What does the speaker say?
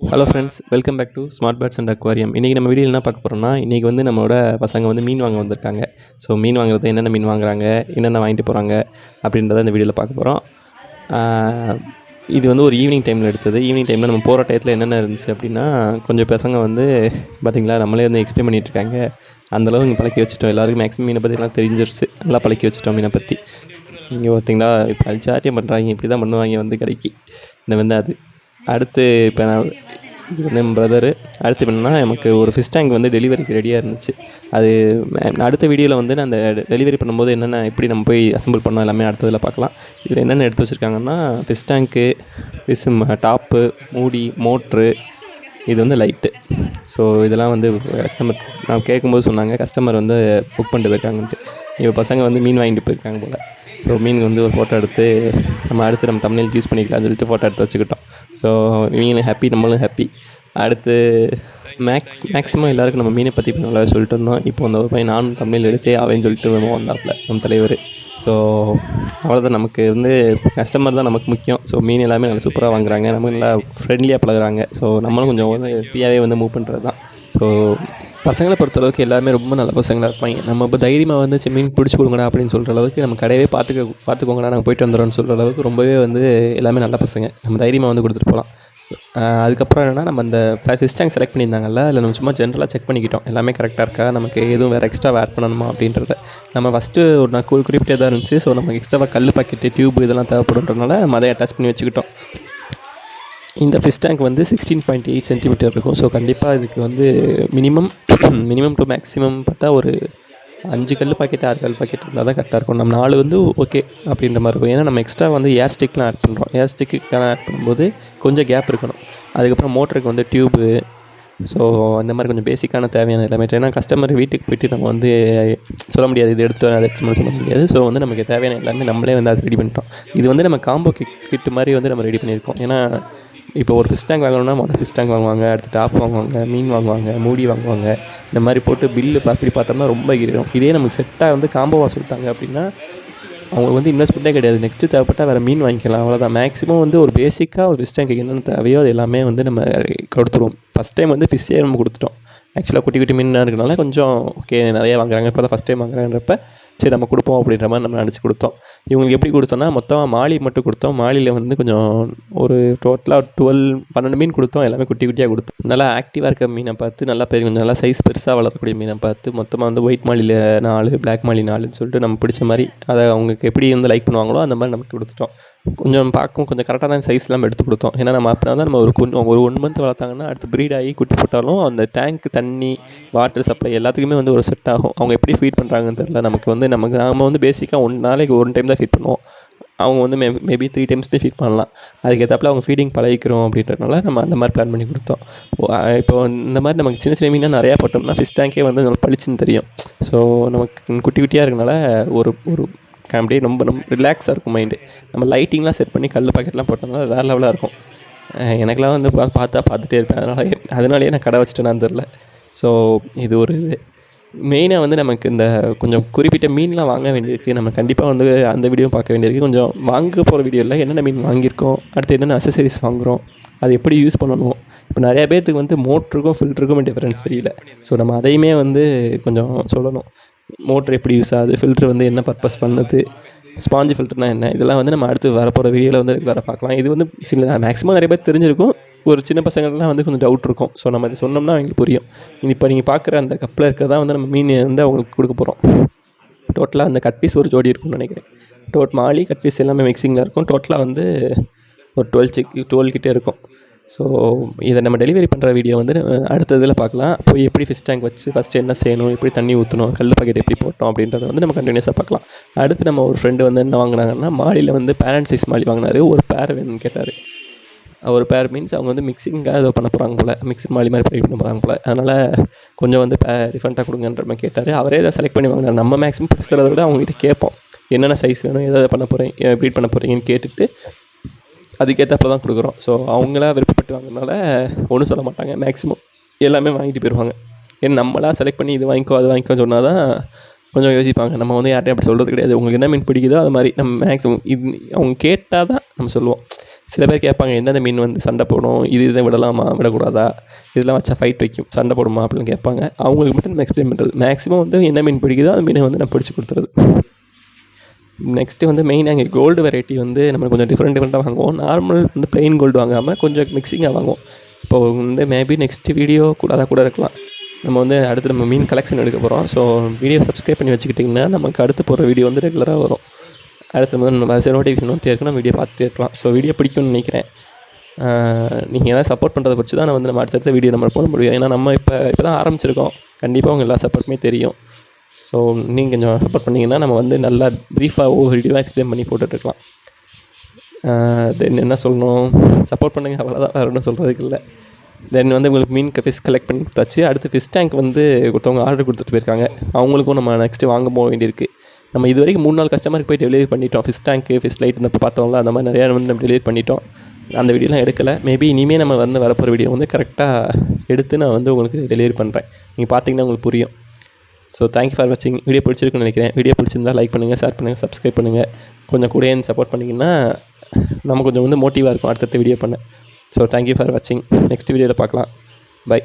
Hello friends, welcome back to smart birds and aquarium. இன்றைக்கி நம்ம வீடியோவில் என்ன பார்க்க போகிறோம்னா, இன்றைக்கி வந்து நம்மளோட பசங்க வந்து மீன் வாங்க வந்திருக்காங்க. ஸோ மீன் வாங்குறது என்னென்ன மீன் வாங்குறாங்க, என்னென்ன வாங்கிட்டு போகிறாங்க அப்படின்றத இந்த வீடியோவில் பார்க்க போகிறோம். இது வந்து ஒரு ஈவினிங் டைமில் எடுத்தது. ஈவினிங் டைமில் நம்ம போகிற டயத்தில் என்னென்ன இருந்துச்சு அப்படின்னா, கொஞ்சம் பசங்க வந்து பார்த்திங்களா நம்மளே வந்து எக்ஸ்பிளைன் பண்ணிகிட்ருக்காங்க. அந்தளவு இங்கே பழக்கி வச்சுட்டோம். எல்லாருக்கும் மேக்ஸிமம் மீனை பற்றிலாம் தெரிஞ்சிருச்சு. நல்லா பழக்கி வச்சுட்டோம் மீனை பற்றி. இங்கே பார்த்திங்களா இப்போ அல்சாட்டியம் பண்ணுறாங்க. இப்படி தான் பண்ணுவாங்க வந்து கடைக்கு. இந்த வந்து அது அடுத்து இப்போ நான் இது வந்து என் பிரதரு. அடுத்து என்னென்னா, நமக்கு ஒரு ஃபிஷ் டேங்க் வந்து டெலிவரிக்கு ரெடியாக இருந்துச்சு. அது அடுத்த வீடியோவில் வந்து நான் அந்த டெலிவரி பண்ணும்போது என்னென்ன எப்படி நம்ம போய் அசம்பிள் பண்ணோம் எல்லாமே அடுத்ததில் பார்க்கலாம். இதில் என்னென்ன எடுத்து வச்சுருக்காங்கன்னா, ஃபிஷ் டேங்க்கு, ஃபிஷ் டாப்பு, மூடி, மோட்ரு, இது வந்து லைட்டு. ஸோ இதெல்லாம் வந்து கஸ்டமர் நான் கேட்கும்போது சொன்னாங்க, கஸ்டமர் வந்து புக் பண்ணிட்டு போயிருக்காங்கன்ட்டு. இப்போ பசங்க வந்து மீன் வாங்கிட்டு போயிருக்காங்க போல். ஸோ மீன் வந்து ஒரு ஃபோட்டோ எடுத்து நம்ம அடுத்து நம்ம தம்ப்நெயில் யூஸ் பண்ணிக்கலாம்னு சொல்லிட்டு ஃபோட்டோ எடுத்து வச்சுக்கிட்டோம். ஸோ இவங்களும் ஹாப்பி, நம்மளும் ஹாப்பி. அடுத்து மேக்ஸிமம் எல்லாருக்கும் நம்ம மீனை பற்றி நல்லாவே சொல்லிட்டு இருந்தோம். இப்போ அந்த ஒரு பையன் நானும் தம்ப்நெயில் எடுத்தே அவன் சொல்லிட்டு வந்தாப்புல நம்ம தலைவர். ஸோ அவ்வளோதான், நமக்கு வந்து கஸ்டமர் தான் நமக்கு முக்கியம். ஸோ மீன் எல்லாமே நல்லா சூப்பராக வாங்குறாங்க, நமக்கு நல்லா ஃப்ரெண்ட்லியாக பழகுறாங்க. ஸோ நம்மளும் கொஞ்சம் வந்து ஃப்ரீயாகவே வந்து மூவ் பண்ணுறது தான். ஸோ பசங்களை பொறுத்தளவுக்கு எல்லாமே ரொம்ப நல்ல பசங்களாக இருப்பாங்க. நம்ம இப்போ தைரியமாக வந்து மீன் பிடிச்சி கொடுங்கடா அப்படின்னு சொல்கிற அளவுக்கு, நம்ம கடையவே பார்த்துக்கோங்கடா நாங்கள் போய்ட்டு வந்துடுறோன்னு சொல்கிற அளவுக்கு ரொம்பவே வந்து எல்லாமே நல்ல பசங்க. நம்ம தைரியமாக வந்து கொடுத்துட்டு போகலாம். அதுக்கப்புறம் என்னென்னா, நம்ம அந்த ஃபிஷ் டேங்க் செலக்ட் பண்ணியிருந்தாங்கல்ல, அதில் நம்ம சும்மா ஜென்ரலாக செக் பண்ணிக்கிட்டோம் எல்லாமே கரெக்டாக இருக்கா, நமக்கு எதுவும் வேறு எக்ஸ்ட்ரா ஆட் பண்ணணுமா அப்படின்றத. நம்ம ஃபஸ்ட்டு ஒரு நான் குறிப்பிட்டே தான் இருந்துச்சு. ஸோ நமக்கு எக்ஸ்ட்ராவாக கல் பாக்கெட்டு, டியூப் இதெல்லாம் தேவைப்படுன்றதுனால நம்ம அதை அட்டாச் பண்ணி வச்சுக்கிட்டோம். இந்த ஃபிஷ் டேங்க் வந்து 16.8 சென்டிமீட்டர் இருக்கும். ஸோ கண்டிப்பாக இதுக்கு வந்து மினிமம் டு மேக்ஸிமம் பார்த்தா ஒரு 5 கல் பாக்கெட் 6 கல் பாக்கெட் இருந்தால் தான் கரெக்டாக இருக்கும். நம்ம 4 வந்து ஓகே அப்படின்ற மாதிரி இருக்கும். ஏன்னா நம்ம எக்ஸ்ட்ரா வந்து ஏர் ஸ்டிக்லாம் ஆட் பண்ணுறோம். ஏர் ஸ்டிக்குலாம் ஆட் பண்ணும்போது கொஞ்சம் கேப் இருக்கணும். அதுக்கப்புறம் மோட்டருக்கு வந்து டியூபு, ஸோ அந்த மாதிரி கொஞ்சம் பேசிக்கான தேவையான எல்லாமே. ஏன்னா கஸ்டமர் வீட்டுக்கு போய்ட்டு நம்ம வந்து சொல்ல முடியாது, இது எடுத்துகிட்டு வர அதை எடுத்துகிட்டு சொல்ல முடியாது. ஸோ வந்து நமக்கு தேவையான எல்லாமே நம்மளே வந்து அதை ரெடி பண்ணிட்டோம். இது வந்து நம்ம காம்போ கிட்டு மாதிரி வந்து நம்ம ரெடி பண்ணியிருக்கோம். ஏன்னா இப்போ ஒரு ஃபிஷ் டேங்க் வாங்கணும்னா ஃபிஷ் டேங்க் வாங்குவாங்க, அடுத்து டாப் வாங்குவாங்க, மீன் வாங்குவாங்க, மூடி வாங்குவாங்க. இந்த மாதிரி போட்டு பில்லு அப்படி பார்த்தோம்னா ரொம்ப இருக்கும். இதே நமக்கு செட்டாக வந்து காம்போவாக சொல்லிட்டாங்க அப்படின்னா அவங்களுக்கு வந்து இன்வெஸ்ட்மெண்ட்டே கிடையாது. நெக்ஸ்ட்டு தேவைப்பட்டால் வேறு மீன் வாங்கிக்கலாம், அவ்வளோதான். மேக்ஸிமம் வந்து ஒரு பேசிக்காக ஒரு ஃபிஷ் டேங்க்கு என்னென்ன தேவையோ அது எல்லாமே வந்து நம்ம கொடுத்துருவோம். ஃபஸ்ட் டைம் வந்து ஃபிஷ்ஷே நம்ம கொடுத்துட்டோம். ஆக்சுவலாக குட்டி குட்டி மீனாக இருக்கிறனால கொஞ்சம் ஓகே நிறையா வாங்குறாங்க. இப்போ தான் ஃபஸ்ட் டைம் வாங்குறாங்கன்றப்ப சரி நம்ம கொடுப்போம் அப்படின்ற மாதிரி நம்ம நினச்சி கொடுத்தோம். இவங்களுக்கு எப்படி கொடுத்தோன்னா, மொத்தமாக மாலி மட்டும் கொடுத்தோம். மாலியில் வந்து கொஞ்சம் ஒரு டோட்டலாக 12 மீன் கொடுத்தோம். எல்லாமே குட்டி குட்டியாக கொடுத்தோம். நல்லா ஆக்டிவாக இருக்க மீனை பார்த்து, நல்லா கொஞ்சம் நல்லா சைஸ் பெருசாக வளரக்கூடிய மீனை பார்த்து மொத்தமாக வந்து ஒயிட் மாலியில் 4, பிளாக் மாலி 4ன்னு சொல்லிட்டு நம்ம பிடிச்ச மாதிரி அதை அவங்களுக்கு எப்படி வந்து லைக் பண்ணுவாங்களோ அந்த மாதிரி நமக்கு கொடுத்துட்டோம். கொஞ்சம் பார்க்கும் கொஞ்சம் கரெக்டாக தான் சைஸ்லாம் எடுத்து கொடுத்தோம். ஏன்னா நம்ம அப்படின்னா தான் நம்ம ஒரு 1 மந்த் வளர்த்தாங்கன்னா அடுத்து ப்ரீட் ஆகி குட்டி போட்டாலும் அந்த டேங்க் தண்ணி, வாட்டர் சப்ளை எல்லாத்துக்குமே வந்து ஒரு செட் ஆகும். அவங்க எப்படி ஃபீட் பண்ணுறாங்கன்னு தெரியல. நம்ம வந்து பேசிக்காக நாளைக்கு 1 டைம் தான் ஃபீட் பண்ணுவோம். அவங்க வந்து மேபி 3 டைம்ஸ்மே ஃபீட் பண்ணலாம். அதுக்கேற்றப்பல அவங்க ஃபீடிங் பழகிக்கிறோம் அப்படின்றதுனால நம்ம அந்த மாதிரி பிளான் பண்ணி கொடுத்தோம். இப்போ இந்த மாதிரி நமக்கு சின்ன சின்ன மீனாக நிறையா போட்டோம்னா ஃபிஷ் டேங்கே வந்து நல்லா பளிச்சுன்னு தெரியும். ஸோ நமக்கு குட்டி குட்டியாக இருக்கனால ஒரு அப்படியே ரொம்ப ரிலாக்ஸாக இருக்கும் மைண்டு. நம்ம லைட்டிங்லாம் செட் பண்ணி கல் பாக்கெட்லாம் போட்டோம்னா வேறு லெவலாக இருக்கும். எனக்கெலாம் வந்து பார்த்துட்டே இருப்பேன். அதனாலேயே நான் கடை வச்சுட்டேனான்னு தெரில. ஸோ இது ஒரு மெயினாக வந்து நமக்கு இந்த கொஞ்சம் குறிப்பிட்ட மீன்லாம் வாங்க வேண்டியிருக்கு. நம்ம கண்டிப்பாக வந்து அந்த வீடியோ பார்க்க வேண்டியிருக்கு. கொஞ்சம் வாங்க போகிற வீடியோவில் என்னென்ன மீன் வாங்கியிருக்கோம், அடுத்து என்னென்ன அக்சசரிஸ் வாங்குகிறோம், அது எப்படி யூஸ் பண்ணணும். இப்போ நிறையா பேர்த்துக்கு வந்து மோட்டருக்கும் ஃபில்டருக்கும் டிஃப்ரென்ஸ் தெரியல. ஸோ நம்ம அதையுமே வந்து கொஞ்சம் சொல்லணும். மோட்ரு எப்படி யூஸ் ஆகுது, ஃபில்ட்ரு வந்து என்ன பர்பஸ் பண்ணுது, ஸ்பாஞ்சு ஃபில்டர்னால் என்ன, இதெல்லாம் வந்து நம்ம அடுத்து வரப்போகிற வீடியோவில் வந்து ரெகுலராக பார்க்கலாம். இது வந்து மேக்ஸிமம் நிறைய பேர் தெரிஞ்சிருக்கும். ஒரு சின்ன பசங்கள்லாம் வந்து கொஞ்சம் டவுட் இருக்கும். ஸோ நம்ம இதை சொன்னோம்னா அவங்களுக்கு புரியும். இப்போ நீங்கள் பார்க்குற அந்த கப்பில் இருக்கிறதா வந்து நம்ம மீன் வந்து அவங்களுக்கு கொடுக்க போகிறோம். டோட்டலாக அந்த கட் பீஸ் ஒரு ஜோடி இருக்கும்னு நினைக்கிறேன். மாலி கட் பீஸ் எல்லாமே மிக்சிங்கில் இருக்கும். டோட்டலாக வந்து ஒரு 12 கிட்டே இருக்கும். ஸோ இதை நம்ம டெலிவரி பண்ணுற வீடியோ வந்து அடுத்த இதில் பார்க்கலாம். போய் எப்படி ஃபிஷ் டேங்க் வச்சு ஃபஸ்ட்டு என்ன செய்யணும், எப்படி தண்ணி ஊற்றணும், கல் பாக்கெட் எப்படி போட்டோம் அப்படின்றத வந்து நம்ம கண்டினியூஸாக பார்க்கலாம். அடுத்து நம்ம ஒரு ஃப்ரெண்டு வந்து என்ன வாங்கினாங்கன்னா, மாலியில் வந்து பேரண்ட் சைஸ் மாலி வாங்கினார். ஒரு பேர் வேணும்னு கேட்டார். ஒரு பேர் மீன்ஸ் அவங்க வந்து மிக்சிங்காக ஏதோ பண்ண போகிறாங்க போல், மிக்சிங் மாலி மாதிரி ட்ரை பண்ண போகிறாங்க போல். அதனால் கொஞ்சம் வந்து டிஃப்ரெண்ட்டாக கொடுங்கன்ற மாதிரி கேட்டார். அவரே தான் செலக்ட் பண்ணி வாங்கினார். நம்ம மேக்ஸிமம் பிடிச்சதை விட அவங்ககிட்ட கேட்போம், என்னென்ன சைஸ் வேணும், எதாவது பண்ண போகிறேன், ப்ரீட் பண்ண போகிறீங்கன்னு கேட்டுட்டு அதுக்கேற்றப்ப தான் கொடுக்குறோம். ஸோ அவங்களா விருப்பப்பட்டு வாங்கினால ஒன்றும் சொல்ல மாட்டாங்க. மேக்ஸிமம் எல்லாமே வாங்கிட்டு போயிடுவாங்க. ஏன்னா நம்மளாக செலக்ட் பண்ணி இது வாங்கிக்கோ அது வாங்கிக்கோன்னு சொன்னால் தான் கொஞ்சம் யோசிப்பாங்க. நம்ம வந்து யார்ட்டையும் அப்படி சொல்கிறது கிடையாது. உங்களுக்கு என்ன மீன் பிடிக்குதோ அது மாதிரி நம்ம மேக்ஸிமம் அவங்க கேட்டால் தான் நம்ம சொல்லுவோம். சில பேர் கேட்பாங்க எந்தெந்த மீன் வந்து சண்டை போடும், இதை விடலாமா விடக்கூடாதா, இதெல்லாம் வச்சா ஃபைட் வைக்கும் சண்டை போடுமா அப்படின்னு கேட்பாங்க. அவங்களுக்கு மட்டும் நம்ம எக்ஸ்பிளைன் பண்ணுறது. மேக்ஸிமம் வந்து என்ன மீன் பிடிக்குதோ அந்த மீனை வந்து நான் பிடிச்சி கொடுத்துறது. நெக்ஸ்ட்டு வந்து மெயினாக இங்கே கோல்டு வெரைட்டி வந்து நம்ம கொஞ்சம் டிஃப்ரெண்ட்டாக வாங்குவோம். நார்மல் வந்து ப்ளெயின் கோல்டு வாங்காமல் கொஞ்சம் மிக்சிங்காக வாங்குவோம். இப்போது வந்து மேபி நெக்ஸ்ட்டு வீடியோ கூட அதாக கூட இருக்கலாம். நம்ம வந்து அடுத்து நம்ம மீன் கலெக்ஷன் எடுக்க போகிறோம். ஸோ வீடியோ சப்ஸ்கிரைப் பண்ணி வச்சுக்கிட்டிங்கன்னா நமக்கு அடுத்து போகிற வீடியோ வந்து ரெகுலராக வரும். அடுத்து வந்து நம்ம நோட்டிஃபிகேஷன் வந்து இருக்கணும், வீடியோ பார்த்துட்டே இருக்கலாம். ஸோ வீடியோ பிடிக்கும்னு நினைக்கிறேன். நீங்கள் எதாவது சப்போர்ட் பண்ணுறதை வச்சு தான் வந்து நம்ம அடுத்தடுத்த வீடியோ நம்ம போட முடியும். ஏன்னா நம்ம இப்போ தான் ஆரம்பிச்சிருக்கோம். கண்டிப்பாக உங்கள் எல்லா சப்போர்ட்டுமே தெரியும். ஸோ நீங்கள் கொஞ்சம் சப்போர்ட் பண்ணிங்கன்னா நம்ம வந்து நல்லா ப்ரீஃபாக ஒவ்வொரு வீடியோவாக எக்ஸ்பிளைன் பண்ணி போட்டுட்ருக்கலாம். தென் என்ன சொல்லணும், சப்போர்ட் பண்ணுங்கள், அவ்வளோதான், வேறு ஒன்றும் சொல்கிறதுக்கு இல்லை. தென் வந்து உங்களுக்கு மீன் ஃபிஷ் கலெக்ட் பண்ணி கொடுத்தாச்சு. அடுத்து ஃபிஷ் டேங்க் வந்து ஒருத்தவங்க ஆர்டர் கொடுத்துட்டு போயிருக்காங்க. அவங்களுக்கும் நம்ம நெக்ஸ்ட்டு வாங்க போக வேண்டியிருக்கு. நம்ம இது வரைக்கும் 3 நாள் கஸ்டமருக்கு போய் டெலிவரி பண்ணிட்டோம். ஃபிஷ் டேங்க்கு, ஃபிஷ் லைட் இந்த பார்த்தோம்ல, அந்த மாதிரி நிறையா வந்து நம்ம டெலிவரி பண்ணிட்டோம். அந்த வீடியோலாம் எடுக்கலை. மேபி இனிமேல் நம்ம வந்து வரப்போகிற வீடியோ வந்து கரெக்டாக எடுத்து நான் வந்து உங்களுக்கு டெலிவரி பண்ணுறேன். நீங்கள் பார்த்தீங்கன்னா உங்களுக்கு புரியும். ஸோ தேங்க்யூ ஃபார் வாட்சிங். வீடியோ பிடிச்சிருக்குன்னு நினைக்கிறேன். வீடியோ பிடிச்சிருந்தால் லைக் பண்ணுங்கள், ஷேர் பண்ணுங்கள், சப்ஸ்கிரைப் பண்ணுங்கள். கொஞ்சம் கூட சப்போர்ட் பண்ணிங்கன்னா நம்ம கொஞ்சம் வந்து மோட்டிவாக இருக்கும் அடுத்தடுத்த வீடியோ பண்ண. ஸோ தேங்க்யூ ஃபார் வாட்சிங். நெக்ஸ்ட் வீடியோவில் பார்க்கலாம். பை.